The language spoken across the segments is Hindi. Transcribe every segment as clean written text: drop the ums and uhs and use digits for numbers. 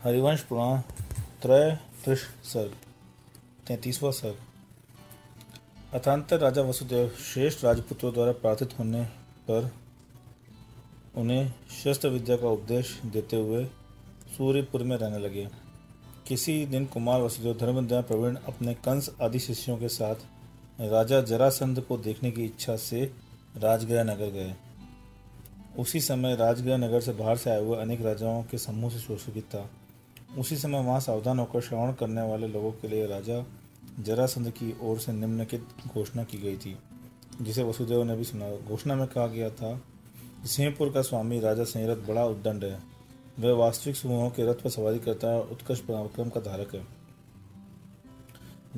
हरिवंश पुराण त्रयत्रिश सर्ग 33वां सर्ग। अथान्तर राजा वसुदेव श्रेष्ठ राजपुत्रों द्वारा प्रार्थित होने पर उन्हें शस्त्र विद्या का उपदेश देते हुए सूर्यपुर में रहने लगे। किसी दिन कुमार वसुदेव धर्म विद्या प्रवीण अपने कंस आदि शिष्यों के साथ राजा जरासंध को देखने की इच्छा से राजगृह नगर गए। उसी समय राजगृह नगर से बाहर से आए हुए अनेक राजाओं के समूह से सुशोभित था। उसी समय वहां सावधान होकर श्रवण करने वाले लोगों के लिए राजा जरासंध की ओर से निम्नलिखित घोषणा की गई थी, जिसे वसुदेव ने भी सुना। घोषणा में कहा गया था, सिंहपुर का स्वामी राजा सिंहरथ बड़ा उद्दंड है। वह वास्तविक समूहों के रथ पर सवारी करता है और उत्कृष्ट पराक्रम का धारक है।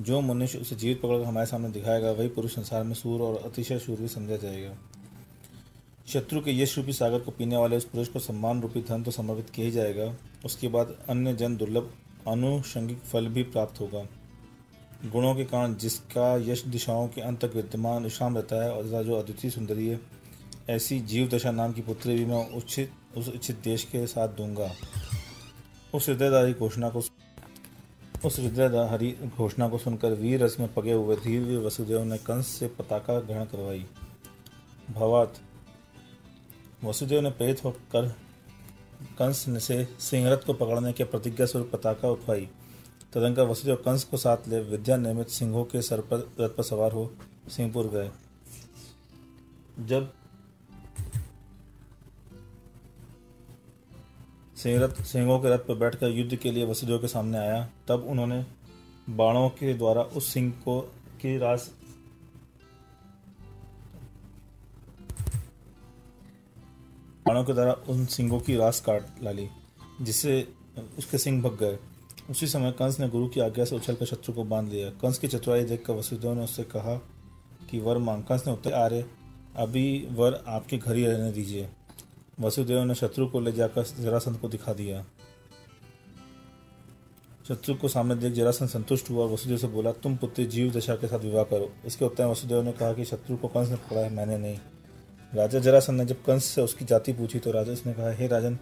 जो मनुष्य उसे जीवित पकड़कर हमारे सामने दिखाएगा, वही पुरुष संसार में सूर और अतिशय शूरवीर समझा जाएगा। शत्रु के यश रूपी सागर को पीने वाले उस पुरुष को सम्मान रूपी धन तो समर्पित किया ही जाएगा। उसके बाद अन्य जन दुर्लभ आनुषंगिक फल भी प्राप्त होगा। गुणों के कारण जिसका यश दिशाओं के अंत तक विद्यमान विश्राम रहता है और जो अद्वितीय सुंदरी है, ऐसी जीव दशा नाम की पुत्री भी मैं उस इच्छित देश के साथ दूंगा। उस हृदयधारी घोषणा को सुनकर वीर रस में पगे हुए धीर वसुदेव ने कंस से पताका ग्रहण करवाई। भावार्थ: वसुदेव ने प्रेरित होकर कंस से सिंहरथ को पकड़ने के प्रतिज्ञा स्वरूप पताका उठवाई। तदंतर वसुदेव कंस को साथ ले विद्या निर्मित सिंहों के सर पर रथ पर सवार हो सिंहपुर गए। जब सिंहरथ सिंहों के रथ पर बैठकर युद्ध के लिए वसुदेव के सामने आया, तब उन्होंने बाणों के द्वारा उस सिंह को की रास बाणों के द्वारा उन सिंहों की रास काट डाली, जिससे उसके सिंह भग गए। उसी समय कंस ने गुरु की आज्ञा से उछलकर शत्रु को बांध लिया। कंस की चतुराई देखकर वसुदेव ने उससे कहा कि वर मांग। कंस ने उत्तर, आर्य अभी वर आपके घर ही रहने दीजिए। वसुदेव ने शत्रु को ले जाकर जरासंध को दिखा दिया। शत्रु को सामने देख जरासंध संतुष्ट हुआ और वसुदेव से बोला, तुम पुत्री जीव दशा के साथ विवाह करो। इसके उत्तर में वसुदेव ने कहा कि शत्रु को कंस ने पकड़ा है, मैंने नहीं। राजा जरासंध ने जब कंस से उसकी जाति पूछी तो राजा ने कहा, हे राजन,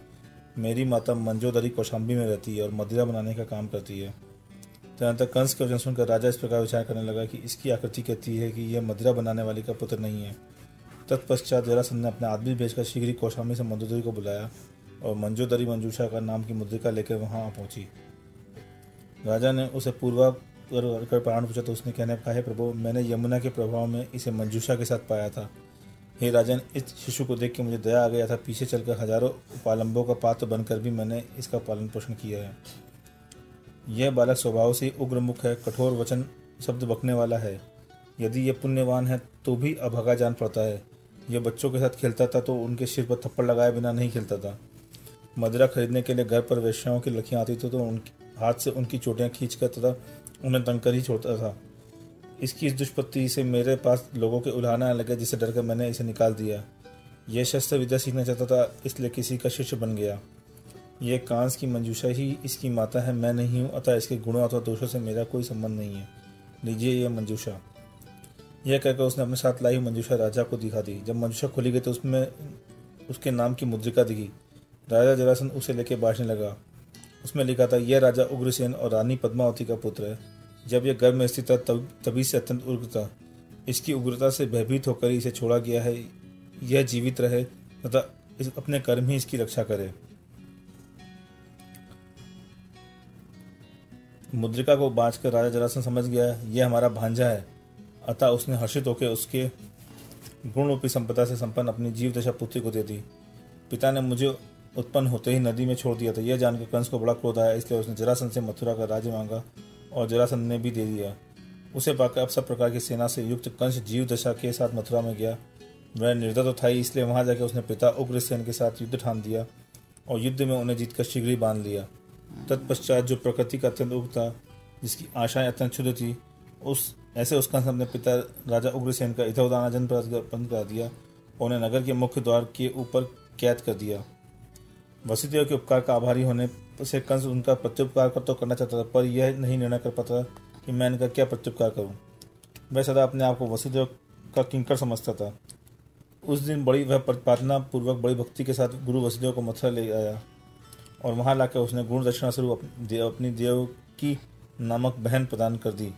मेरी माता मंजोदरी कौशाम्बी में रहती है और मदिरा बनाने का काम करती है। तदनंतर कंस के वचन सुनकर राजा इस प्रकार विचार करने लगा कि इसकी आकृति कहती है कि यह मदिरा बनाने वाली का पुत्र नहीं है। तत्पश्चात जरासंध ने अपने आदमी भेजकर शीघ्र ही कौशाम्बी से मंजोदरी को बुलाया और मंजोदरी मंजूषा का नाम की मुद्रिका लेकर वहां पहुंची। राजा ने उसे पूर्वापर कर प्राण पूछा तो उसने कहने कहा, हे प्रभु, मैंने यमुना के प्रभाव में इसे मंजूषा के साथ पाया था। हे राजन, इस शिशु को देख के मुझे दया आ गया था। पीछे चलकर हजारों उपालंबों का पात्र बनकर भी मैंने इसका पालन पोषण किया है। यह बालक स्वभाव से उग्रमुख है, कठोर वचन शब्द बकने वाला है। यदि यह पुण्यवान है तो भी अभागा जान पड़ता है। यह बच्चों के साथ खेलता था तो उनके सिर पर थप्पड़ लगाए बिना नहीं खेलता था। मदिरा खरीदने के लिए घर पर वेश्याओं की लड़कियां आती थी तो उनके हाथ से उनकी चोटियां खींचकर तथा उन्हें तंग कर ही छोड़ता था। इसकी इस दुष्पत्ति से मेरे पास लोगों के उल्हाना लगे, जिससे डरकर मैंने इसे निकाल दिया। यह शस्त्र विद्या सीखना चाहता था, इसलिए किसी का शिष्य बन गया। यह कांस की मंजूषा ही इसकी माता है, मैं नहीं हूँ, अतः इसके गुणों अथवा दोषों से मेरा कोई संबंध नहीं है। लीजिए यह मंजूषा। यह कहकर उसने अपने साथ लाई मंजूषा राजा को दिखा दी। जब मंजूषा खोली गई तो उसमें उसके नाम की मुद्रिका दिखी। राजा जरासंध उसे लेकर बांटने लगा। उसमें लिखा था, यह राजा उग्रसेन और रानी पद्मावती का पुत्र है। जब यह गर्भ में स्थित था तभी से अत्यंत उग्र था। इसकी उग्रता से भयभीत होकर इसे छोड़ा गया है। यह जीवित रहे तथा अपने कर्म ही इसकी रक्षा करे। मुद्रिका को बांचकर राजा जरासंध समझ गया यह हमारा भांजा है, अतः उसने हर्षित होकर उसके गुण रूपी संपदा से संपन्न अपनी जीव दशा पुत्री को दे दी। पिता ने मुझे उत्पन्न होते ही नदी में छोड़ दिया था। यह जानकर कंस को बड़ा क्रोध आया, इसलिए उसने जरासंध से मथुरा का राज्य मांगा और जरासंध ने भी दे दिया। उसे पाकर अब सब प्रकार की सेना से युक्त कंस जीव दशा के साथ मथुरा में गया। वह निर्दय तो था ही, इसलिए वहां जाकर उसने पिता उग्रसेन के साथ युद्ध ठान दिया और युद्ध में उन्हें जीतकर शीघ्र ही बांध लिया। तत्पश्चात जो प्रकृति का अत्यंत उग्र था, जिसकी आशाएं अत्यंत क्षुद्र थी, उस कंस ने अपने पिता राजा उग्रसेन का इधर उधर आना जन बंद कर दिया और उन्हें नगर के मुख्य द्वार के ऊपर कैद कर दिया। वसुदेव के उपकार का आभारी होने से कंस उनका प्रत्युपकार तो करना चाहता था, पर यह नहीं निर्णय कर पाता कि मैं इनका क्या प्रत्युपकार करूं। वह सदा अपने आप को वसुदेव का किंकर समझता था। उस दिन वह प्रार्थना पूर्वक बड़ी भक्ति के साथ गुरु वसुदेव को मथुरा ले आया। और वहां लाकर उसने गुण दक्षिणा स्वरूप अपनी देवकी नामक बहन प्रदान कर दी।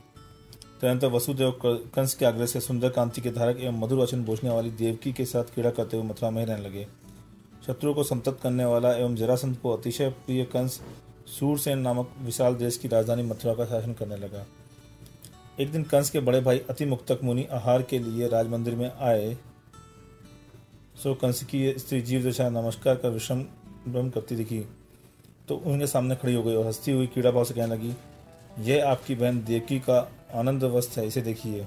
तदनंतर वसुदेव कंस के आग्रह से सुंदर कांति के धारक एवं मधुर वचन बोझने वाली देवकी के साथ क्रीड़ा करते हुए मथुरा में रहने लगे। शत्रुओं को संतप्त करने वाला एवं जरासंध को अतिशय प्रिय कंस सूरसेन नामक विशाल देश की राजधानी मथुरा का शासन करने लगा। एक दिन कंस के बड़े भाई अति मुक्तक मुनि आहार के लिए राजमंदिर में आए। सो कंस की स्त्री जीव दशा नमस्कार कर विश्राम करती दिखी तो उनके सामने खड़ी हो गई और हंसती हुई क्रीड़ा भाव से कहने लगी, यह आपकी बहन देवकी का आनंद अवस्था है, इसे देखिए।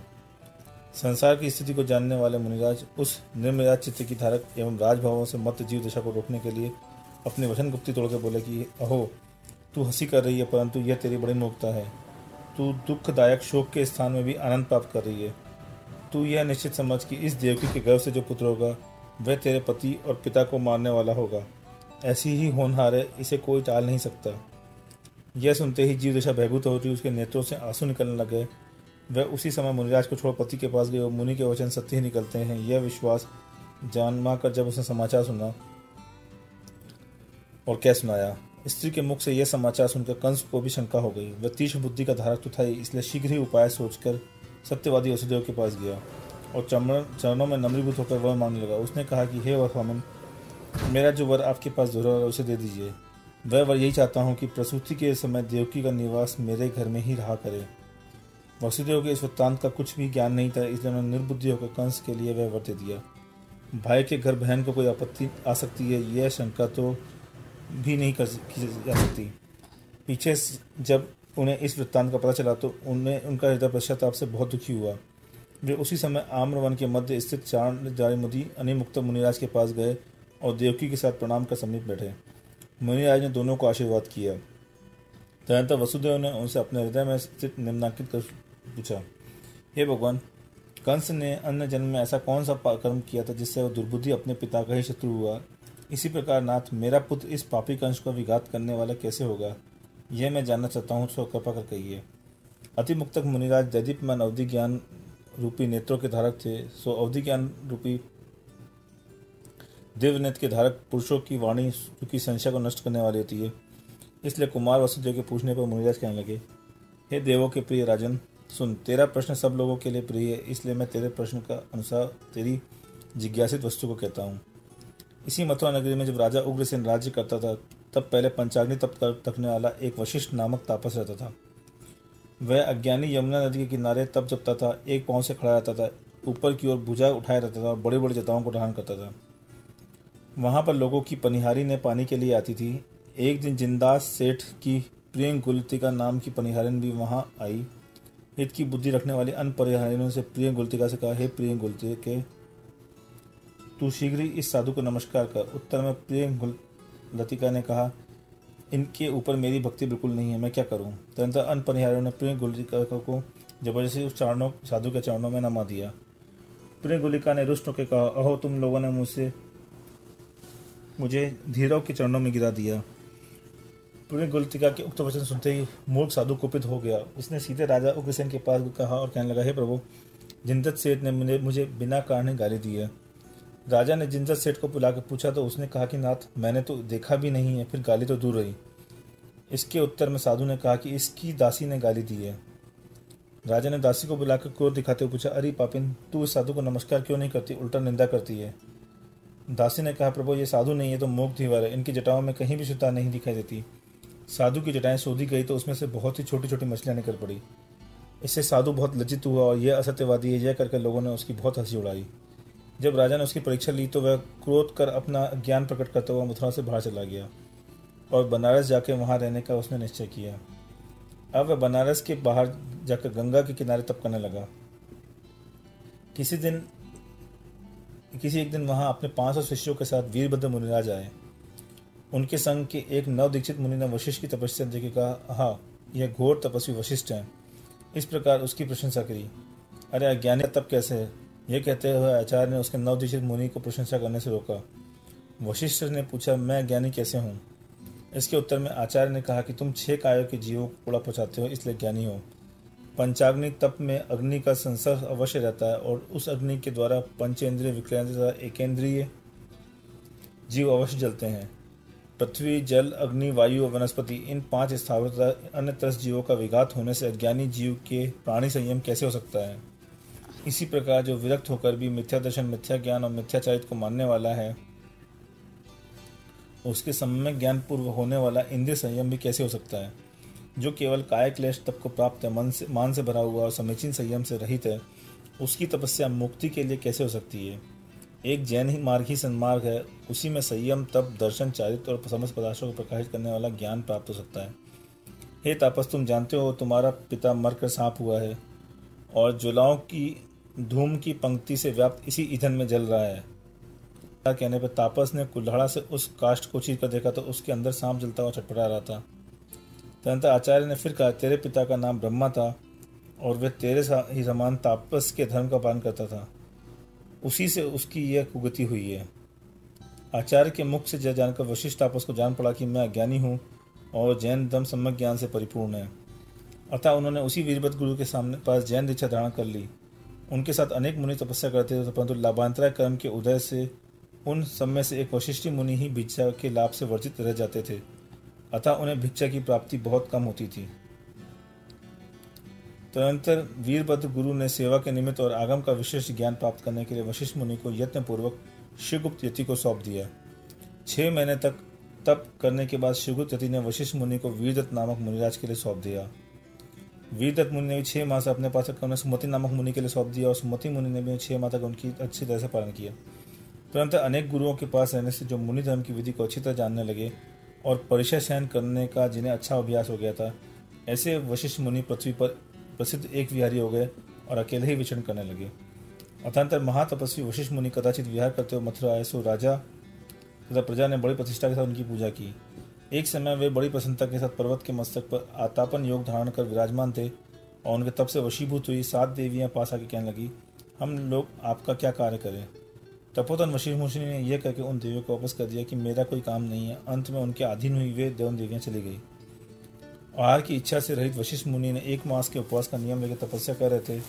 संसार की स्थिति को जानने वाले मुनिराज उस निर्मयाज चित्त की धारक एवं राजभावों से मत जीव दशा को रोकने के लिए अपनी वचन गुप्ती तोड़कर बोले कि अहो, तू हंसी कर रही है, परंतु यह तेरी बड़ी मूर्खता है। तू दुखदायक शोक के स्थान में भी आनंद प्राप्त कर रही है। तू यह निश्चित समझ कि इस देवकी के गर्भ से जो पुत्र होगा वह तेरे पति और पिता को मारने वाला होगा। ऐसी ही होनहार है, इसे कोई टाल नहीं सकता। यह सुनते ही जीव दशा भयभूत होती उसके नेत्रों से आंसू निकलने लगे। वह उसी समय मुनिराज को छोड़ पति के पास गई और मुनि के वचन सत्य ही निकलते हैं यह विश्वास जानवा कर जब उसने समाचार सुना और क्या सुनाया। स्त्री के मुख से यह समाचार सुनकर कंस को भी शंका हो गई। वह तीक्ष्ण बुद्धि का धारक तो था ही, इसलिए शीघ्र ही उपाय सोचकर सत्यवादी वसुदेव के पास गया और चरणों में नम्रीभूत होकर वह मांगने लगा। उसने कहा कि हे स्वामिन, मेरा जो वर आपके पास धरा है उसे दे दीजिए। वह वर यही चाहता हूँ कि प्रसूति के समय देवकी का निवास मेरे घर में ही रहा करे। वसुदेव के इस वृत्तांत का कुछ भी ज्ञान नहीं था, इसलिए उन्होंने निर्बुद्धि होकर कंस के लिए वह वर दे दिया। भाई के घर बहन को कोई आपत्ति आ सकती है, यह शंका तो भी नहीं की जा सकती। पीछे जब उन्हें इस वृत्तांत का पता चला तो उनका हृदय पश्चाताप से बहुत दुखी हुआ। वे उसी समय आम्रवन के मध्य स्थित चारणमुदी अनिमुक्त मुनिराज के पास गए और देवकी के साथ प्रणाम कर समीप बैठे। मुनिराज ने दोनों को आशीर्वाद किया। तदनंतर वसुदेव ने उनसे अपने हृदय में स्थित निम्नांकित कर पूछा, हे भगवान, कंस ने अन्य जन्म में ऐसा कौन सा कर्म किया था जिससे वह दुर्बुद्धि अपने पिता का ही शत्रु हुआ। इसी प्रकार नाथ, मेरा पुत्र इस पापी कंस को विघात करने वाला कैसे होगा, यह मैं जानना चाहता हूँ, सो कृपा कर कहिए। अति मुक्तक मुनिराज दैदीप्यमान अवधि ज्ञान रूपी नेत्रों के धारक थे। सो अवधि ज्ञान रूपी दिव्य नेत्र के धारक पुरुषों की वाणी की संशय को नष्ट करने वाली होती है। इसलिए कुमार वसुदेव के पूछने पर मुनिराज कहने लगे, हे देवों के प्रिय राजन, सुन, तेरा प्रश्न सब लोगों के लिए प्रिय है, इसलिए मैं तेरे प्रश्न का अनुसार तेरी जिज्ञासित वस्तु को कहता हूँ। इसी मथुरा नगरी में जब राजा उग्रसेन राज्य करता था तब पहले पंचाग्नि तप तकने वाला एक वशिष्ठ नामक तापस रहता था। वह अज्ञानी यमुना नदी के किनारे तप जपता था, एक पांव से खड़ा रहता था, ऊपर की ओर भुजा उठाए रहता था और बड़े बड़े जटाओं को धारण करता था। वहां पर लोगों की पनिहारी ने पानी के लिए आती थी। एक दिन जिंदास सेठ की प्रियंक गुलतिका नाम की पनिहारिन भी वहां आई। हित की बुद्धि रखने वाली अन्य पनिहारिनों से प्रियंक गुलतिका से कहा, हे प्रियंक गुलतिके, तू शीघ्र ही इस साधु को नमस्कार कर। उत्तर में प्रियंक लतिका ने कहा, इनके ऊपर मेरी भक्ति बिल्कुल नहीं है, मैं क्या करूं। तदनंतर अन्य पनिहारियों ने प्रियंक गुलतिका को जबरदस्ती उस साधु के चरणों में नमा दिया। प्रियंक गुलिका ने रुष्ट होकर कहा, अहो, तुम लोगों ने मुझे धीरव के चरणों में गिरा दिया। प्रियंक गुलतिका के उक्त वचन सुनते ही मूर्ख साधु कुपित हो गया। उसने सीधे राजा उग्रसेन के पास कहा और कहने लगा, हे प्रभु, जिंदत सेठ ने मुझे बिना कारण गाली दी है। राजा ने जिंदत सेठ को बुलाकर पूछा तो उसने कहा कि नाथ, मैंने तो देखा भी नहीं है, फिर गाली तो दूर रही। इसके उत्तर में साधु ने कहा कि इसकी दासी ने गाली दी है। राजा ने दासी को बुलाकर क्रोध दिखाते हुए पूछा, अरे पापिन, तू इस साधु को नमस्कार क्यों नहीं करती, उल्टा निंदा करती है। दासी ने कहा, प्रभु, ये साधु नहीं है तो मूक धीवर है, इनकी जटाओं में कहीं भी शुद्धता नहीं दिखाई देती। साधु की जटाएं शोधी गई तो उसमें से बहुत ही छोटी छोटी मछलियां निकल पड़ी। इससे साधु बहुत लज्जित हुआ और यह असत्यवादी है, यह करके लोगों ने उसकी बहुत हंसी उड़ाई। जब राजा ने उसकी परीक्षा ली तो वह क्रोध कर अपना ज्ञान प्रकट करते हुआ मथुरा से बाहर चला गया और बनारस जाकर वहां रहने का उसने निश्चय किया। अब वह बनारस के बाहर जाकर गंगा के किनारे तप करने लगा। किसी एक दिन वहां अपने 500 शिष्यों के साथ वीरभद्र मुनिराज आए। उनके संग के एक नवदीक्षित मुनि ने वशिष्ठ की तपस्या देख कहा, आहा, यह घोर तपस्वी वशिष्ठ है। इस प्रकार उसकी प्रशंसा करी। अरे अज्ञानी तप कैसे है, यह कहते हुए आचार्य ने उसके नवदीक्षित मुनि को प्रशंसा करने से रोका। वशिष्ठ ने पूछा, मैं ज्ञानी कैसे हूँ। इसके उत्तर में आचार्य ने कहा कि तुम 6 कायों के जीवों को कूड़ा पहुँचाते हो, इसलिए ज्ञानी हो। पंचाग्नि तप में अग्नि का संसर्ग अवश्य रहता है और उस अग्नि के द्वारा पंचेंद्रिय, विक्रेंद्रिय तथा एकेंद्रिय जीव अवश्य जलते हैं। पृथ्वी, जल, अग्नि, वायु और वनस्पति, इन 5 स्थावर तथा अन्य त्रस्त जीवों का विघात होने से अज्ञानी जीव के प्राणी संयम कैसे हो सकता है? इसी प्रकार जो विरक्त होकर भी मिथ्या दर्शन, मिथ्या ज्ञान और मिथ्याचारित को मानने वाला है, उसके सम्यक ज्ञान पूर्व होने वाला इंद्रिय संयम भी कैसे हो सकता है? जो केवल काय क्लेश तप को प्राप्त है, मान से भरा हुआ और समीचीन संयम से रहित है, उसकी तपस्या मुक्ति के लिए कैसे हो सकती है? एक जैन ही मार्ग ही सन्मार्ग है, उसी में संयम, तप, दर्शन, चारित्र और समस्त पदार्थों को प्रकाशित करने वाला ज्ञान प्राप्त हो सकता है। हे तापस, तुम जानते हो तुम्हारा पिता मरकर सांप हुआ है और ज्वालाओं की धूम की पंक्ति से व्याप्त इसी ईंधन में जल रहा है। कहने पर तापस ने कुल्हाड़ा से उस काष्ठ को चीर कर देखा तो उसके अंदर सांप जलता हुआ छटपटा रहा था। तदनंतर आचार्य ने फिर कहा, तेरे पिता का नाम ब्रह्मा था और वह तेरे ही समान तापस के धर्म का पालन करता था, उसी से उसकी यह कुगति हुई है। आचार्य के मुख से यह जानकर वशिष्ठ तापस को जान पड़ा कि मैं अज्ञानी हूँ और जैन धर्म सम्यक ज्ञान से परिपूर्ण है। अतः उन्होंने उसी वीरभद्र गुरु के सामने पास जैन दीक्षा धारण कर ली। उनके साथ अनेक मुनि तपस्या करते थे, परंतु लाभांतराय कर्म के उदय से उन सब में से एक वशिष्ठी मुनि ही भिक्षा के लाभ से वर्जित रह जाते थे। अतः उन्हें भिक्षा की प्राप्ति बहुत कम होती थी। तदनंतर वीरभद्र गुरु ने सेवा के निमित्त और आगम का विशेष ज्ञान प्राप्त करने के लिए वशिष्ठ मुनि को यत्नपूर्वक शिवगुप्त यति को सौंप दिया। 6 महीने तक तप करने के बाद शिवगुप्त यति ने वशिष्ठ मुनि को वीरदत्त नामक मुनिराज के लिए सौंप दिया। वीरदत्त मुनि ने भी 6 माह से अपने पास रखकर उन्हें सुमति नामक मुनि के लिए सौंप दिया और सुमति मुनि ने भी 6 माह तक उनकी अच्छी तरह से पालन किया। परंतु अनेक गुरुओं के पास रहने से जो मुनि धर्म की विधि को अच्छी तरह जानने लगे और परिचय सहन करने का जिन्हें अच्छा अभ्यास हो गया था, ऐसे वशिष्ठ मुनि पृथ्वी पर प्रसिद्ध एक विहारी हो गए और अकेले ही विचरण करने लगे। अतंतर महातपस्वी वशिष्ठ मुनि कदाचित विहार करते हुए मथुरा आए, सो राजा तथा प्रजा ने बड़ी प्रतिष्ठा के साथ उनकी पूजा की। एक समय वे बड़ी प्रसन्नता के साथ पर्वत के मस्तक पर आतापन योग धारण कर विराजमान थे और उनके तप से वशीभूत हुई 7 देवियां पास आके कहने लगी, हम लोग आपका क्या कार्य करें? तपोधन वशिष्ठ मुनि ने यह कहकर उन देवियों को वापस कर दिया कि मेरा कोई काम नहीं है। अंत में उनके अधीन हुई वे देवन देवियां चली गई। आहार की इच्छा से रहित वशिष्ठ मुनि ने 1 मास के उपवास का नियम लेकर तपस्या कर रहे थे,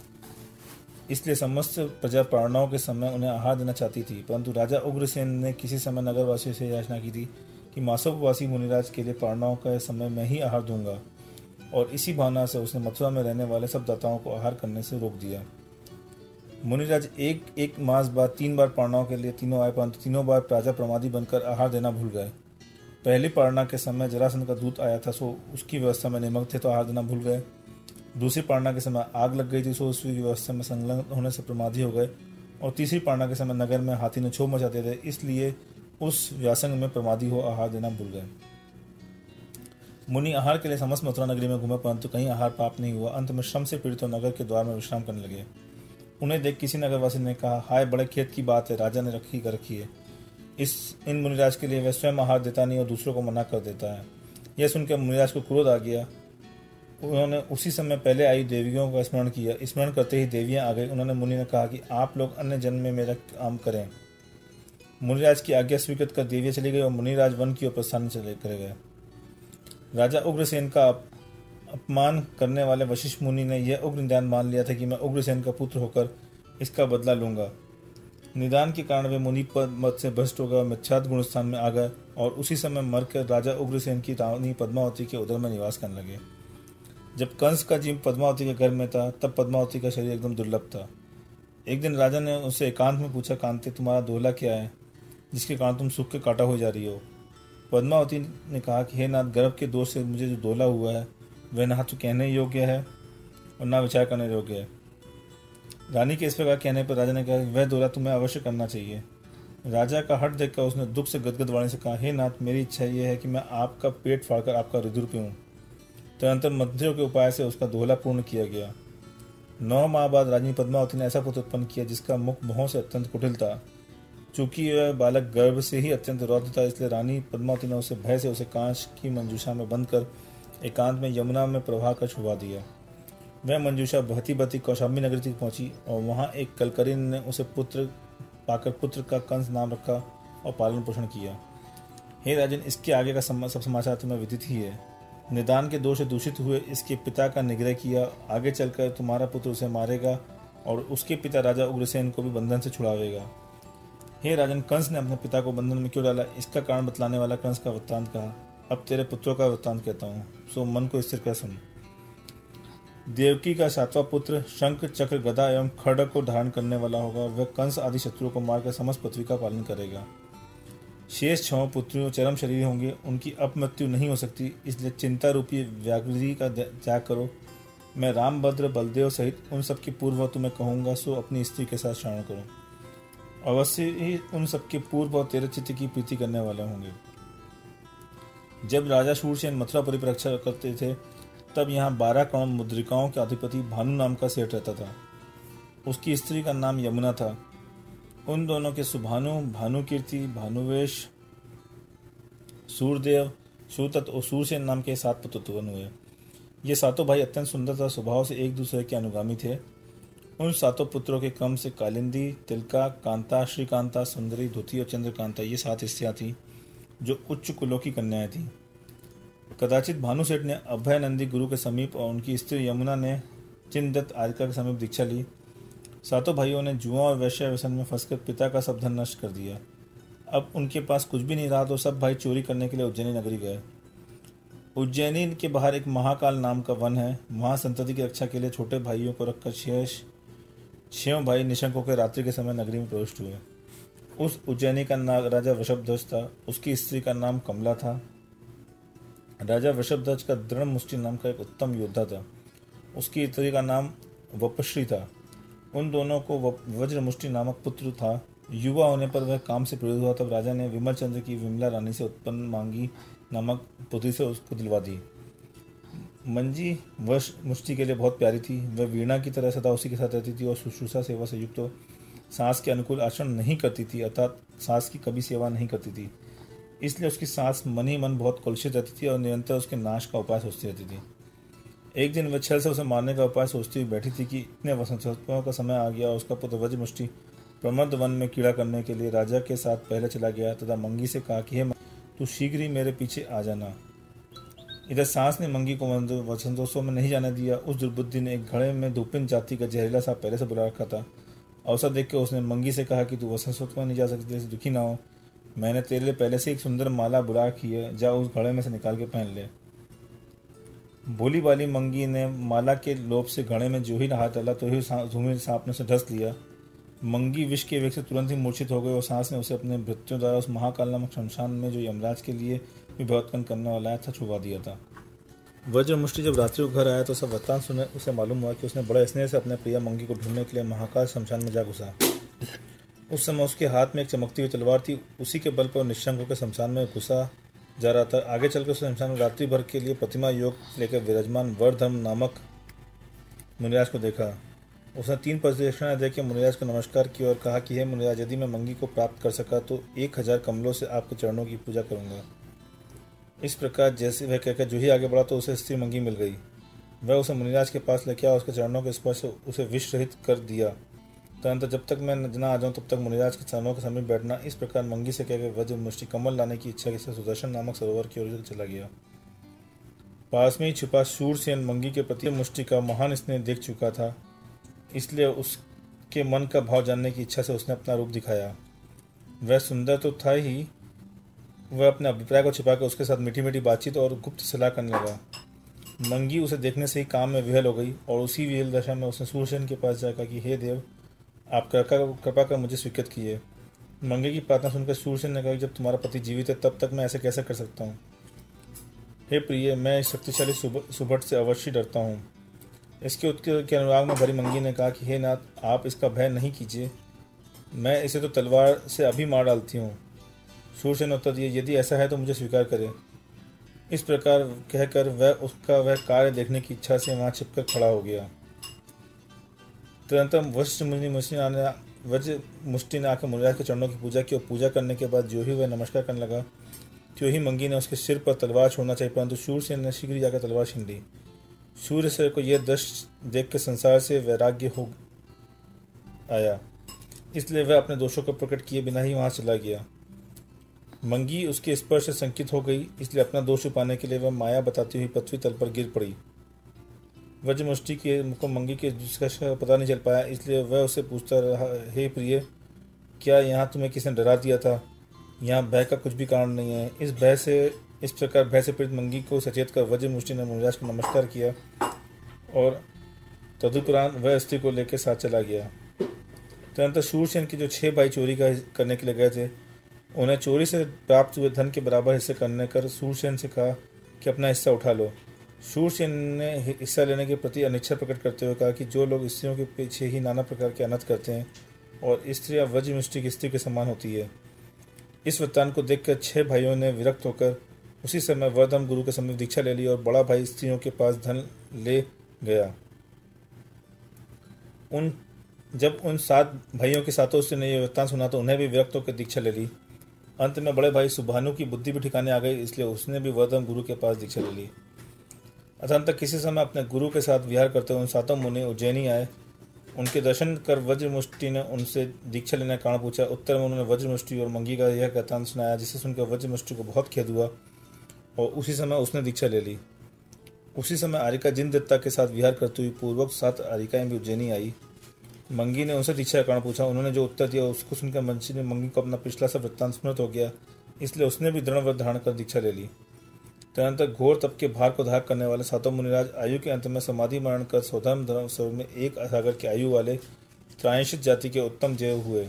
इसलिए समस्त प्रजा प्राणों के समय उन्हें आहार देना चाहती थी। परंतु राजा उग्रसेन ने किसी समय नगरवासियों से याचना की थी कि मासोपवासी मुनिराज के लिए प्राणों के समय मैं ही आहार दूंगा, और इसी भावना से उसने मथुरा में रहने वाले सब दाताओं को आहार करने से रोक दिया। मुनिराज एक मास बाद 3 बार प्राणों के लिए तीनों आए, परंतु तीनों बार राजा प्रमादी बनकर आहार देना भूल गए। पहली पारणा के समय जरासंध का दूत आया था, सो उसकी व्यवस्था में निमग्न थे तो आहार देना भूल गए। दूसरी पारणा के समय आग लग गई थी, सो उसकी व्यवस्था में संलग्न होने से प्रमादी हो गए। और तीसरी पारणा के समय नगर में हाथी ने क्षोभ मचाते थे, इसलिए उस व्यासंग में प्रमादी हो आहार देना भूल गए। मुनि आहार के लिए समस्त मथुरा नगरी में घूमे, परंतु कहीं आहार प्राप्त नहीं हुआ। अंत में श्रम से पीड़ित नगर के द्वार में विश्राम करने लगे। उन्हें देख किसी नगरवासी ने कहा, हाय बड़े खेत की बात है, राजा ने रखी है। इन मुनिराज के लिए वह स्वयं आहार देता नहीं और दूसरों को मना कर देता है। यह सुनकर मुनिराज को क्रोध आ गया। उन्होंने उसी समय पहले आई देवियों का स्मरण किया। स्मरण करते ही देवियां आ गई। उन्होंने मुनि ने कहा कि आप लोग अन्य जन्म में मेरा काम करें। मुनिराज की आज्ञा स्वीकृत कर देवियां चली गई और मुनिराज वन की ओर प्रस्थान करे गए। राजा उग्रसेन का अपमान करने वाले वशिष्ठ मुनि ने यह उग्र निदान मान लिया था कि मैं उग्रसेन का पुत्र होकर इसका बदला लूंगा। निदान के कारण वे मुनि मत से भ्रष्ट हो गए, मिथ्यात् गुण स्थान में आ गए और उसी समय मरकर राजा उग्रसेन की रानी पद्मावती के उदर में निवास करने लगे। जब कंस का जीव पद्मावती के घर में था, तब पद्मावती का शरीर एकदम दुर्लभ था। एक दिन राजा ने उससे एकांत में पूछा, कांते तुम्हारा दोहला क्या है जिसके कारण तुम सूख के काटा हो जा रही हो? पद्मावती ने कहा कि हे नाथ, गर्भ के दोष से मुझे जो दोहला हुआ है वह ना तो कहने योग्य है और ना विचार करने योग्य है। रानी के इस प्रकार कहने पर राजा ने कहा, वह दोहला तुम्हें अवश्य करना चाहिए। राजा का हट देखकर उसने दुख से गदगद वाणी से कहा, हे नाथ, मेरी इच्छा यह है कि मैं आपका पेट फाड़कर आपका रुधिर पीऊं। तदनंतर मंत्रियों के उपाय से उसका दोहला पूर्ण किया गया। 9 माह बाद रानी पद्मावती ने ऐसा पुत्र उत्पन्न किया जिसका मुख मोह से अत्यंत कुटिल था। चूंकि वह बालक गर्भ से ही अत्यंत रौद्र था, इसलिए रानी पद्मावती ने उसे भय से उसे कांच की मंजूषा में बंद कर एकांत में यमुना में प्रवाह कर छुपा दिया। वह मंजूषा बहती बहती कौशाम्बी नगरी तक पहुंची और वहां एक कलकरी ने उसे पुत्र पाकर पुत्र का कंस नाम रखा और पालन पोषण किया। हे राजन, इसके आगे का सब समाचार तुम्हें विदित ही है। निदान के दोष से दूषित हुए इसके पिता का निग्रह किया। आगे चलकर तुम्हारा पुत्र उसे मारेगा और उसके पिता राजा उग्रसेन को भी बंधन से छुड़ावेगा। हे राजन, कंस ने अपने पिता को बंधन में क्यों डाला, इसका कारण बतलाने वाला कंस का वृत्तांत कहा। अब तेरे पुत्रों का वृत्तांत कहता हूँ, सो मन को स्थिर कर सुन। देवकी का 7वां पुत्र शंख चक्र गदा एवं खड्ग को धारण करने वाला होगा और वह कंस आदि शत्रुओं को मारकर समस्त पृथ्वी का पालन करेगा। शेष 6 पुत्रियों चरम शरीर होंगे, उनकी अपमृत्यु नहीं हो सकती, इसलिए चिंता रूपी व्याघ्री का त्याग करो। मैं रामभद्र बलदेव सहित उन सबके पूर्व तुम्हें कहूँगा, सो अपनी स्त्री के साथ श्रवण करो। अवश्य ही उन सबके पूर्व और तेरे चित्त की प्रीति करने वाले होंगे। जब राजा शूरसेन मथुरापुरी पर रक्षा करते थे, तब यहाँ 12 करोड़ मुद्रिकाओं के अधिपति भानु नाम का सेठ रहता था। उसकी स्त्री का नाम यमुना था। उन दोनों के सुभानु, भानुकीर्ति, भानुवेश, सूरदेव, सूतत और सूरसेन नाम के 7 पुत्र उत्पन्न हुए। ये 7 भाई अत्यंत सुंदरता स्वभाव से एक दूसरे के अनुगामी थे। उन 7 पुत्रों के क्रम से कालिंदी, तिलका, कांता, श्रीकांता, सुंदरी, धुति और चंद्रकांता ये 7 स्त्रियां थीं जो उच्च कुलों की कन्याएं थीं। कदाचित भानुसेठ ने अभयनंदी गुरु के समीप और उनकी स्त्री यमुना ने चिंदत्त आर्यका के समीप दीक्षा ली। 7 भाइयों ने जुआ और वैश्य व्यसन में फंसकर पिता का सब धन नष्ट कर दिया। अब उनके पास कुछ भी नहीं रहा तो सब भाई चोरी करने के लिए उज्जैनी नगरी गए। उज्जैनी के बाहर एक महाकाल नाम का वन है। वहाँ संतति की रक्षा के लिए छोटे भाइयों को रखकर 6 भाई निशंक होकर रात्रि के समय नगरी में प्रविष्ट हुए। उस उज्जैनी का राजा वृषभध्वज था। उसकी स्त्री का नाम कमला था। राजा वृषभध्वज का दृढ़ मुष्टि नाम का एक उत्तम योद्धा था। उसकी स्त्री का नाम वपश्री था। उन दोनों को वज्र मुष्टि नामक पुत्र था। युवा होने पर वह काम से प्रेरित हुआ, तब राजा ने विमल चंद्र की विमला रानी से उत्पन्न मांगी नामक पुत्री से उसको दिलवा दी। मंजी वश मुष्टि के लिए बहुत प्यारी थी। वह वीणा की तरह सदा उसी के साथ रहती थी और शुश्रूषा सेवा से युक्त सास के अनुकूल आचरण नहीं करती थी, अर्थात सास की कभी सेवा नहीं करती थी। इसलिए उसकी सास मन ही मन बहुत कलुषित रहती थी और निरंतर उसके नाश का उपाय सोचती रहती थी। एक दिन वह छल से उसे मारने का उपाय सोचती हुई बैठी थी कि इतने वसंतोत्सव का समय आ गया। उसका पुत्र वज्रमुष्टि प्रमद वन में कीड़ा करने के लिए राजा के साथ पहले चला गया तथा मंगी से कहा कि हे तू शीघ्र ही मेरे पीछे आ जाना। इधर सास ने मंगी को वसंतोत्सव में नहीं जाने दिया। उस दुर्बुद्धि ने एक घड़े में धूपिन जाति का जहरीला सांप पहले से बुला रखा था। अवसर देखकर उसने मंगी से कहा कि तू वसंतोत्सव में नहीं जा सकती, इससे दुखी ना हो। मैंने तेरे लिए पहले से एक सुंदर माला बुला रखी है, जा उस घड़े में से निकाल के पहन ले। भोली वाली मंगी ने माला के लोभ से घड़े में जो ही हाथ डाला तो ही धूमिल सांप ने उसे ढस लिया। मंगी विष के वेग से तुरंत ही मूर्छित हो गई और सांस ने उसे अपने भृत्यों द्वारा उस महाकाल नामक शमशान में जो यमराज के लिए विभवत्पन्न करने वाला था छुपा दिया था। वज्रमुष्टि जब रात्रि को घर आया तो सब वृत्तांत सुने उसे मालूम हुआ कि उसने बड़े स्नेह से अपने प्रिया मंगी को ढूंढने के लिए महाकाल शमशान में जा घुसा। उस समय उसके हाथ में एक चमकती हुई तलवार थी। उसी के बल पर निशंक होकर शमशान में घुसा जा रहा था। आगे चलकर उसने शमशान में रात्रि भर के लिए प्रतिमा योग लेकर विराजमान वरधर्म नामक मुनिराज को देखा। उसने 3 प्रदक्षिणाएं देकर मुनिराज को नमस्कार की और कहा कि हे मुनिराज, यदि मैं मंगी को प्राप्त कर सका तो 1000 कमलों से आपके चरणों की पूजा करूंगा। इस प्रकार जैसे वह कहकर जो ही आगे बढ़ा तो उसे स्त्री मंगी मिल गई। वह उसे मुनिराज के पास लेके आया, उसके चरणों के स्पर्श से उसे विष रहित कर दिया। तुरंत जब तक मैं न आ जाऊं तब तक मुनिराज के चरणों के समीप बैठना। इस प्रकार मंगी से कहकर वज्रमुष्टि कमल लाने की इच्छा के साथ सुदर्शन नामक सरोवर की ओर चला गया। पास में ही छुपा शूरसेन मंगी के प्रति मुष्टि का महान स्नेह देख चुका था, इसलिए उसके मन का भाव जानने की इच्छा से उसने अपना रूप दिखाया। वह सुंदर तो था ही, वह अपने अभिप्राय को छिपाकर उसके साथ मीठी मीठी बातचीत और गुप्त सलाह करने लगा। मंगी उसे देखने से ही काम में विहल हो गई और उसी विहल दशा में उसने शूरसेन के पास जाकर कि हे देव, आप कृपा कर मुझे स्वीकृत कीजिए। मंगी की प्रार्थना सुनकर शूरसेन ने कहा कि जब तुम्हारा पति जीवित है तब तक मैं ऐसे कैसे कर सकता हूँ। हे प्रिय, मैं इस शक्तिशाली सुभट से अवश्य डरता हूँ। इसके उत्तर के अनुराग में भरी मंगी ने कहा कि हे नाथ, आप इसका भय नहीं कीजिए, मैं इसे तो तलवार से अभी मार डालती हूँ। शूरसेन ने उत्तर दिया, यदि ऐसा है तो मुझे स्वीकार करें। इस प्रकार कहकर वह कार्य देखने की इच्छा से वहाँ छिपकर खड़ा हो गया। तुरंत वज्र मुष्टि ने आकर मुनिराज के चरणों की पूजा की और पूजा करने के बाद जो ही वह नमस्कार करने लगा त्यों ही मंगी ने उसके सिर पर तलवार छोड़ना चाहिए, परंतु शूरसेन ने शीघ्र जाकर तलवार छीन ली। सूर्यसेन को यह दृश्य देख के संसार से वैराग्य हो आया, इसलिए वह अपने दोषों को प्रकट किए बिना ही वहां चला गया। मंगी उसके स्पर्श से संकित हो गई, इसलिए अपना दोष छुपाने के लिए वह माया बताती हुई पृथ्वी तल पर गिर पड़ी। वज्रमुष्टि के को मंगी के जिसका पता नहीं चल पाया, इसलिए वह उससे पूछता रहा, हे प्रिय, क्या यहाँ तुम्हें किसने डरा दिया था? यहाँ भय का कुछ भी कारण नहीं है। इस प्रकार भय से पीड़ित मंगी को सचेत कर वज्र मुष्टि ने मुनिराज को नमस्कार किया और तदुपरांत वह स्त्री को लेकर साथ चला गया। तुरंत शूरसेन के जो 6 भाई चोरी करने के लिए गए थे, उन्हें चोरी से प्राप्त हुए धन के बराबर हिस्से करने कर शूरसेन से कहा कि अपना हिस्सा उठा लो। शूरसेन ने हिस्सा लेने के प्रति अनिच्छा प्रकट करते हुए कहा कि जो लोग स्त्रियों के पीछे ही नाना प्रकार के अनर्थ करते हैं और स्त्रियां वज्रमुष्टि की स्त्री के समान होती है। इस वृत्तांत को देखकर 6 भाइयों ने विरक्त होकर उसी समय वर्धम गुरु के समीप दीक्षा ले ली और बड़ा भाई स्त्रियों के पास धन ले गया। जब उन 7 भाइयों के साथों से ने यह वृत्तांत सुना तो उन्हें भी विरक्त होकर दीक्षा ले ली। अंत में बड़े भाई सुभानु की बुद्धि भी ठिकाने आ गई, इसलिए उसने भी वर्धम गुरु के पास दीक्षा ले ली। अतः किसी समय अपने गुरु के साथ विहार करते हुए उन 7 मुनि उज्जैनी आए। उनके दर्शन कर वज्रमुष्टि ने उनसे दीक्षा लेने का कारण पूछा। उत्तर में उन्होंने वज्रमुष्टि और मंगी का यह वृत्तांत सुनाया, जिसे सुनकर वज्रमुष्टि को बहुत खेद हुआ और उसी समय उसने दीक्षा ले ली। उसी समय आरिका जिनदत्ता के साथ विहार करते हुए पूर्वक 7 आरिकाएं भी उज्जैनी आई। मंगी ने उनसे दीक्षा का कारण पूछा। उन्होंने जो उत्तर दिया उसको सुनकर मंशी ने मंगी को अपना पिछला सब वृत्तांत स्मृत हो गया, इसलिए उसने भी दृढ़ व्रत धारण कर दीक्षा ले ली। तदनंतर घोर तप के भार को धार करने वाले 7 मुनिराज आयु के अंत में समाधि मरण कर स्वधर्म धर्म स्वरूप में 1 सागर की आयु वाले त्रायंशित जाति के उत्तम जय हुए।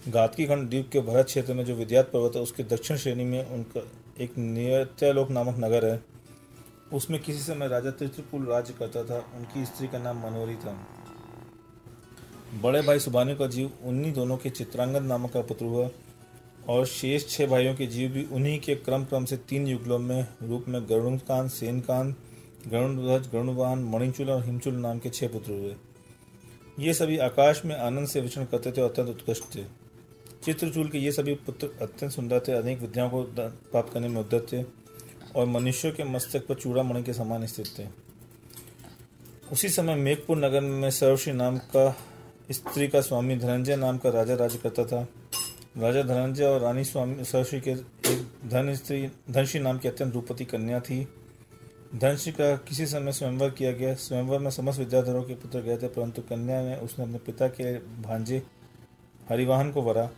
घातकी खंड द्वीप के भरत क्षेत्र में जो विद्यात पर्वत है, उसके दक्षिण श्रेणी में उनका एक नियत्यलोक नामक नगर है। उसमें किसी समय राजा त्रिपुल राज्य करता था। उनकी स्त्री का नाम मनोरी था। बड़े भाई सुबानु का जीव उन्हीं दोनों के चित्रांगद नामक का पुत्र हुआ और शेष 6 भाइयों के जीव भी उन्हीं के क्रम से 3 युगलों में रूप में गरुड़कांत, सेनकांत, गरुड़ध्वज, गरुड़वाहन, मणिचूल और हिमचूल नाम के 6 पुत्र हुए। ये सभी आकाश में आनंद से विचरण करते थे और अत्यंत उत्कृष्ट थे। चित्रचूल के ये सभी पुत्र अत्यंत सुंदर थे, अनेक विद्याओं को प्राप्त करने में उद्यत थे और मनुष्यों के मस्तक पर चूड़ामणि के समान स्थित थे। उसी समय मेघपुर नगर में सर्वश्री नाम का स्त्री का स्वामी धनंजय नाम का राजा राज्य करता था। राजा धनंजय और रानी स्वामी सर्वश्री के एक धनश्री नाम की अत्यंत रूपवती कन्या थी। धनश्री का किसी समय स्वयंवर किया गया। स्वयंवर में समस्त विद्याधरों के पुत्र गए थे, परंतु कन्या ने उसने अपने पिता के भांजे हरिवाहन को वरा।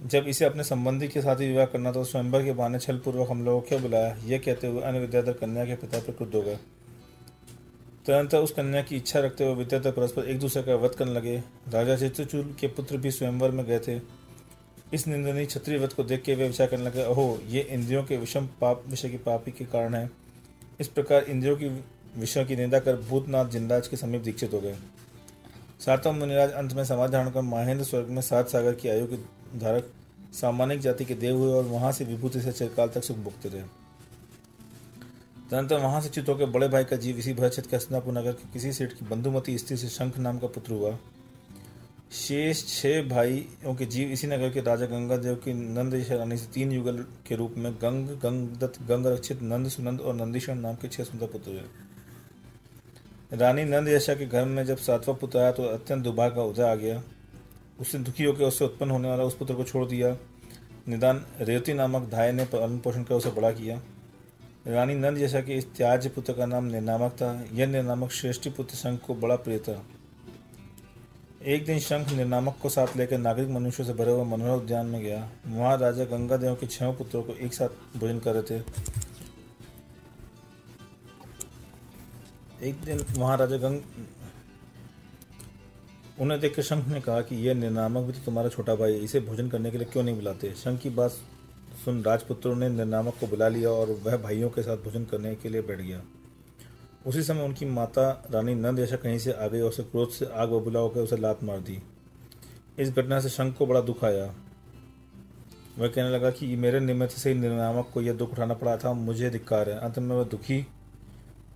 जब इसे अपने संबंधी के साथ ही विवाह करना तो स्वयंवर के बहाने छलपूर्वक हम लोगों को क्यों बुलाया, यह कहते हुए अन्य विद्याधर कन्या के पिता पर क्रुद्ध हो गए। तुरंत उस कन्या की इच्छा रखते हुए विद्याधर परस्पर एक दूसरे का वध करने लगे। राजा चित्रचूल के पुत्र भी स्वयंवर में गए थे। इस निंदनीय क्षत्रिय वध को देख के वे विचार करने लगे, ओहो, ये इंद्रियों के विषय की पापी के कारण है। इस प्रकार इंद्रियों की विषयों की निंदा कर भूतनाथ जिनराज के समीप दीक्षित हो गए। 7वां मुनिराज अंत में समाधि धारण कर महेंद्र स्वर्ग में 7 सागर की आयु के धारक सामान्य जाति के देव हुए और वहां से विभूति से चिरकाल तक सुख भुगते रहे। तदनंतर वहां से चित होकर बड़े भाई का जीव इसी भरत के हस्तिनापुर नगर के किसी सेठ की बंधुमती स्त्री से शंख नाम का पुत्र हुआ। शेष 6 भाइयों के जीव इसी नगर के राजा गंगादेव की नंद रानी से 3 युगल के रूप में गंगदत्त, गंगरक्षित, नंद, सुनंद और नंदीश्वर नाम के 6 सुंदर पुत्र हुए। रानी नंद यशा के घर में जब 7वां पुत्र आया तो अत्यंत दुर्भाग्य का उदय आ गया। उससे दुखी होकर उससे उत्पन्न होने वाला उस पुत्र को छोड़ दिया। निदान रेवती नामक धाय ने पालन पोषण कर उसे बड़ा किया। रानी नंद यशा के इस त्याज्य पुत्र का नाम निर्नामक था। यह निर्नामक श्रेष्ठी पुत्र शंख को बड़ा प्रिय था। एक दिन शंख निर्नामक को साथ लेकर नागरिक मनुष्यों से भरे हुए मनोहर उद्यान में गया। वहां राजा गंगादेव के 6 पुत्रों को एक साथ भोजन कर रहे थे। एक दिन वहां उन्हें देखकर शंख ने कहा कि यह निर्नामक भी तो तुम्हारा छोटा भाई है, इसे भोजन करने के लिए क्यों नहीं बुलाते। शंख की बात सुन राजपुत्रों ने निर्नामक को बुला लिया और वह भाइयों के साथ भोजन करने के लिए बैठ गया। उसी समय उनकी माता रानी नंद यशा कहीं से आ गई और उसे क्रोध से आग बबूला होकर उसे लात मार दी। इस घटना से शंख को बड़ा दुख आया। वह कहने लगा कि मेरे निमित्त से ही निर्नामक को यह दुख उठाना पड़ा था, मुझे धिक्कार है। अंत में वह दुखी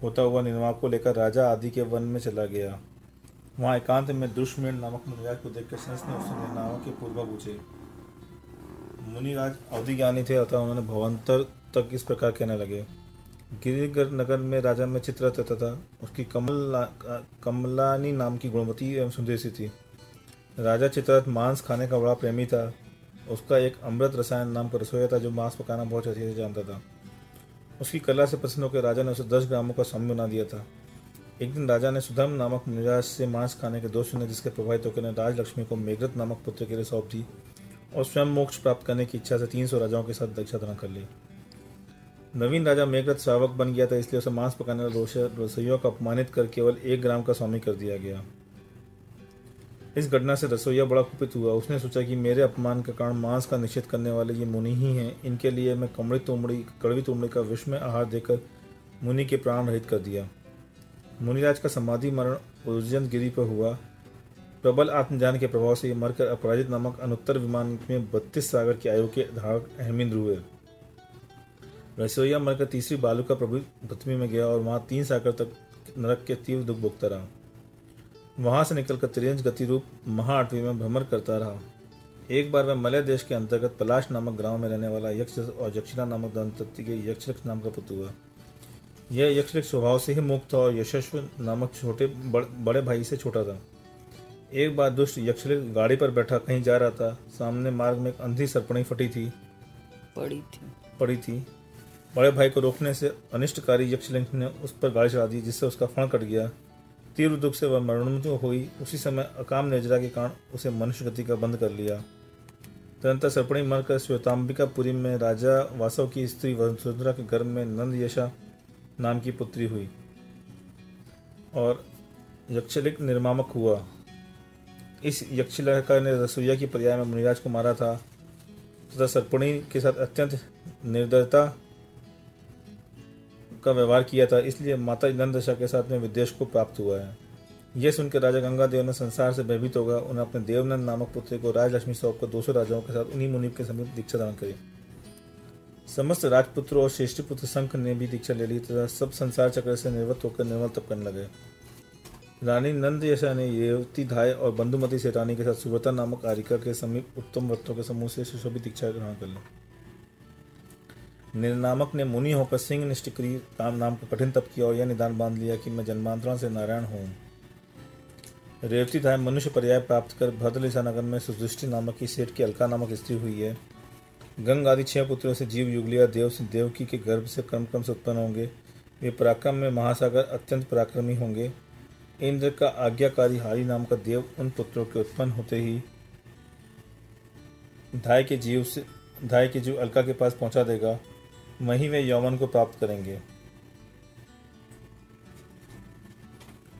होता हुआ निर्नामक को लेकर राजा आदि के वन में चला गया। वहाँ एकांत में दुष्मेण नामक मुनिराज को देखकर शंख ने उससे निर्नामक के पूर्वा पूछे। मुनिराज अवधि ज्ञानी थे, अतः उन्होंने भवंतर तक इस प्रकार कहने लगे। गिरिगर नगर में राजा में चित्ररथ रहता था। उसकी कमलानी नाम की गुणवती एवं सुंदरी सी थी। राजा चित्ररथ मांस खाने का बड़ा प्रेमी था। उसका एक अमृत रसायन नाम का रसोईया था जो मांस पकाना बहुत अच्छे से जानता था। उसकी कला से प्रसन्न होकर राजा ने उसे 10 ग्रामों का स्वामी बना दिया था। एक दिन राजा ने सुधर्म नामक मुनिराज से मांस खाने के दोष सुने, जिसके प्रभावित होकर ने राजलक्ष्मी को मेघरथ नामक पुत्र के लिए सौंप दी और स्वयं मोक्ष प्राप्त करने की इच्छा से 300 राजाओं के साथ दीक्षा धारण कर ली। नवीन राजा मेघरथ श्रावक बन गया था, इसलिए उसे मांस पकाने वाले रसोइयों को अपमानित कर केवल 1 ग्राम का स्वामी कर दिया गया। इस घटना से रसोइया बड़ा कुपित हुआ। उसने सोचा कि मेरे अपमान के कारण मांस का निषेध करने वाले ये मुनि ही हैं, इनके लिए मैं कड़वी तुमड़ी का विष में आहार देकर मुनि के प्राण रहित कर दिया। मुनिराज का समाधि मरण उज्जैन गिरी पर हुआ। प्रबल आत्मज्ञान के प्रभाव से ये मरकर अपराजित नामक अनुत्तर विमान में 32 सागर की आयु के धारक अहमिंद्र हुए। रसोइया मरकर तीसरी बालुका प्रभु पृथ्वी में गया और वहां 3 सागर तक नरक के तीव्र दुख भोगता रहा। वहां से निकलकर त्रियंज गति रूप महाअटवी में भ्रमण करता रहा। एक बार वह मलय देश के अंतर्गत पलाश नामक ग्राम में रहने वाला यक्ष और यक्षिला नामक दंपति के यक्षरक्ष नाम का पुत्र हुआ। यह यक्षरक्ष स्वभाव से ही मुक्त था और यशस्व नामक बड़े भाई से छोटा था। एक बार दुष्ट यक्षरक्ष गाड़ी पर बैठा कहीं जा रहा था। सामने मार्ग में एक अंधी सरपणी पड़ी थी। बड़े भाई को रोकने से अनिष्टकारी यक्षलिंग ने उस पर गाड़ी चला दी, जिससे उसका फण कट गया। तीव्र दुख से वह मरणोन्मुख हुई। उसी समय अकाम नेजरा के कारण उसे मनुष्य गति का बंद कर लिया। तदंतर सरपणी मरकर श्वेतांबिकापुरी में राजा वासव की स्त्री वसुंधरा के गर्भ में नंद यशा नाम की पुत्री हुई और यक्षलिक निर्मामक हुआ। इस यक्षलिका ने रसोइया की पर्याय में मुनिराज को मारा था तथा सरपणी के साथ अत्यंत निर्दयता का व्यवहार किया था, इसलिए माता नंद दशा के साथ में विदेश को प्राप्त हुआ है। यह सुनकर राजा गंगादेव ने संसार से भयभीत होगा उन्हें अपने देवनंद नामक पुत्र को राजलक्ष्मी सौंप कर 200 राजाओं के साथ उन्हीं मुनि के समीप दीक्षा धारण करी। समस्त राजपुत्रों और श्रेष्ठी पुत्र शंख ने भी दीक्षा ले ली तथा सब संसार चक्र से निर्वृत्त होकर निर्मल तप करने लगे। रानी नंद यशा ने रेवती धाय और बंधुमती से रानी के साथ सुव्रता नामक आरिका के समीप उत्तम व्रतों के समूह से सुशोभित दीक्षा ग्रहण कर ली। निर्नामक ने मुनि होकर सिंह निष्ठिक्री नाम का कठिन तप किया और यह निदान बांध लिया कि मैं जन्मांतरों से नारायण हूँ। रेवती धाय मनुष्य पर्याय प्राप्त कर भद्रलिसा नगर में सुदृष्टि नामक की सेठ की अलका नामक स्त्री हुई है। गंग आदि 6 पुत्रों से जीव युगलिया देवकी के गर्भ से क्रम से उत्पन्न होंगे। वे पराक्रम में महासागर अत्यंत पराक्रमी होंगे। इंद्र का आज्ञाकारी हारी नाम का देव उन पुत्रों के उत्पन्न होते ही धाय के जीव अलका के पास पहुंचा देगा। वहीं वे यौवन को प्राप्त करेंगे।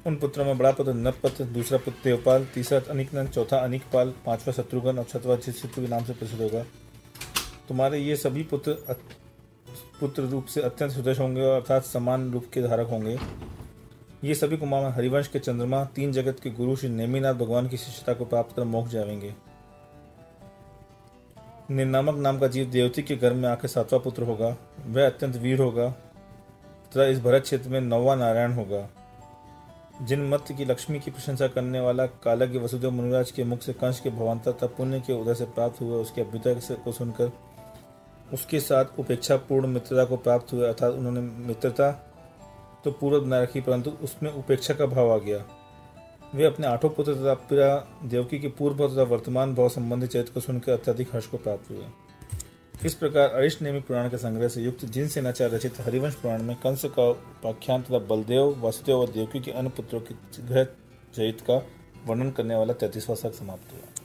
उन पुत्रों में बड़ा पुत्र नरपत, दूसरा पुत्र देवपाल, तीसरा अनिकनंद, चौथा अनिकपाल, 5वां शत्रुघ्न और 6वां चित्रशत्रु के नाम से प्रसिद्ध होगा। तुम्हारे ये सभी पुत्र रूप से अत्यंत सुदर्श होंगे और अर्थात समान रूप के धारक होंगे। ये सभी कुमार हरिवंश के चंद्रमा 3 जगत के गुरु श्री नेमिनाथ भगवान की शिष्यता को प्राप्त कर मोक्ष जाएंगे। निर्नामक नाम का जीव देवती के घर में आकर 7वां पुत्र होगा। वह अत्यंत वीर होगा तथा इस भरत क्षेत्र में 9वां नारायण होगा। जिन मत की लक्ष्मी की प्रशंसा करने वाला कालज्ञ वसुदेव मुनिराज के मुख से कंस के भवांतर तथा पुण्य के उदय से प्राप्त हुआ उसके अभ्युदय को सुनकर उसके साथ उपेक्षा पूर्ण मित्रता को प्राप्त हुआ, अर्थात उन्होंने मित्रता तो पूर्व बनाए रखी परंतु उसमें उपेक्षा का भाव आ गया। वे अपने 8 पुत्र तथा प्रिया देवकी के पूर्व तथा वर्तमान भाव संबंधी चरित्र को सुनकर अत्यधिक हर्ष को प्राप्त हुए। इस प्रकार अरिष्टनेमि पुराण के संग्रह से युक्त जिन सेनाचार रचित हरिवंश पुराण में कंस का उपाख्यान तथा बलदेव, वासुदेव और देवकी के अन्य पुत्रों के गृह चरित्र का वर्णन करने वाला 33वां सर्ग समाप्त हुआ।